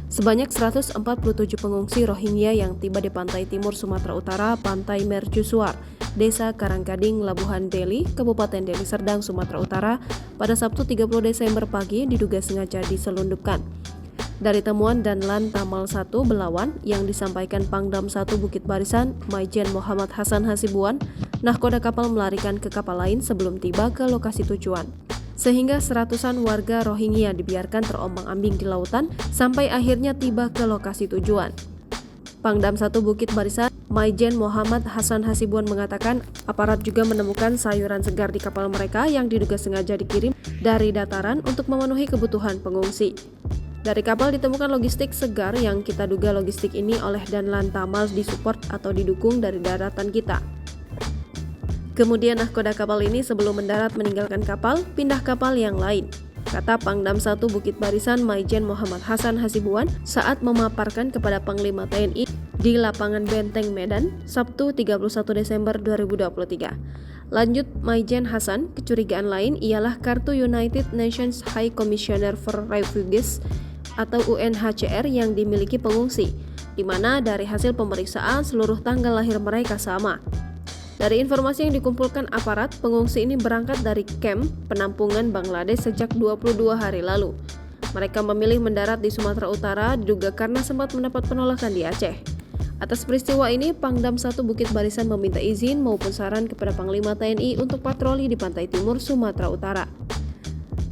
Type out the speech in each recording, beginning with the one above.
Sebanyak 147 pengungsi Rohingya yang tiba di pantai timur Sumatera Utara, Pantai Mercusuar, Desa Karanggading, Labuhan Deli, Kabupaten Deli Serdang, Sumatera Utara, pada Sabtu 30 Desember pagi diduga sengaja diselundupkan. Dari temuan Danlan Tamal 1 Belawan yang disampaikan Pangdam 1 Bukit Barisan, Maijen Muhammad Hasan Hasibuan, nahkoda kapal melarikan ke kapal lain sebelum tiba ke lokasi tujuan. Sehingga seratusan warga Rohingya dibiarkan terombang-ambing di lautan sampai akhirnya tiba ke lokasi tujuan. Pangdam 1 Bukit Barisan, Maijen Muhammad Hasan Hasibuan mengatakan aparat juga menemukan sayuran segar di kapal mereka yang diduga sengaja dikirim dari dataran untuk memenuhi kebutuhan pengungsi. Dari kapal ditemukan logistik segar yang kita duga logistik ini oleh Danlan Tamal disupport atau didukung dari daratan kita. Kemudian nahkoda kapal ini sebelum mendarat meninggalkan kapal, pindah kapal yang lain, kata Pangdam 1 Bukit Barisan Maijen Muhammad Hasan Hasibuan saat memaparkan kepada Panglima TNI di lapangan Benteng Medan, Sabtu 31 Desember 2023. Lanjut Maijen Hasan, kecurigaan lain ialah kartu United Nations High Commissioner for Refugees atau UNHCR yang dimiliki pengungsi, di mana dari hasil pemeriksaan seluruh tanggal lahir mereka sama. Dari informasi yang dikumpulkan aparat, pengungsi ini berangkat dari kamp penampungan Bangladesh sejak 22 hari lalu. Mereka memilih mendarat di Sumatera Utara diduga karena sempat mendapat penolakan di Aceh. Atas peristiwa ini, Pangdam 1 Bukit Barisan meminta izin maupun saran kepada Panglima TNI untuk patroli di pantai timur Sumatera Utara.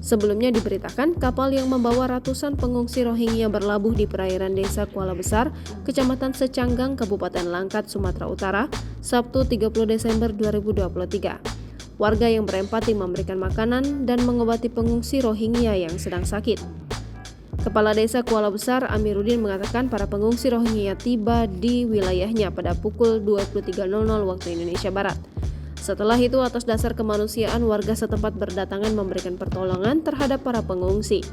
Sebelumnya diberitakan kapal yang membawa ratusan pengungsi Rohingya berlabuh di perairan Desa Kuala Besar, Kecamatan Secanggang, Kabupaten Langkat, Sumatera Utara, Sabtu 30 Desember 2023. Warga yang berempati memberikan makanan dan mengobati pengungsi Rohingya yang sedang sakit. Kepala Desa Kuala Besar Amiruddin mengatakan para pengungsi Rohingya tiba di wilayahnya pada pukul 23.00 waktu Indonesia Barat. Setelah itu, atas dasar kemanusiaan, warga setempat berdatangan memberikan pertolongan terhadap para pengungsi.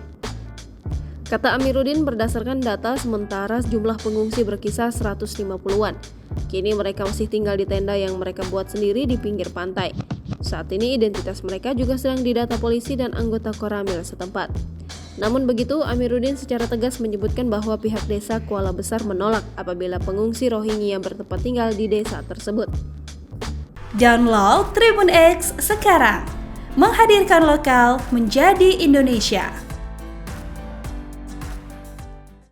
Kata Amiruddin, berdasarkan data sementara jumlah pengungsi berkisar 150-an. Kini mereka masih tinggal di tenda yang mereka buat sendiri di pinggir pantai. Saat ini identitas mereka juga sedang didata polisi dan anggota Koramil setempat. Namun begitu, Amiruddin secara tegas menyebutkan bahwa pihak desa Kuala Besar menolak apabila pengungsi Rohingya bertempat tinggal di desa tersebut. Download Tribun X sekarang, menghadirkan lokal menjadi Indonesia.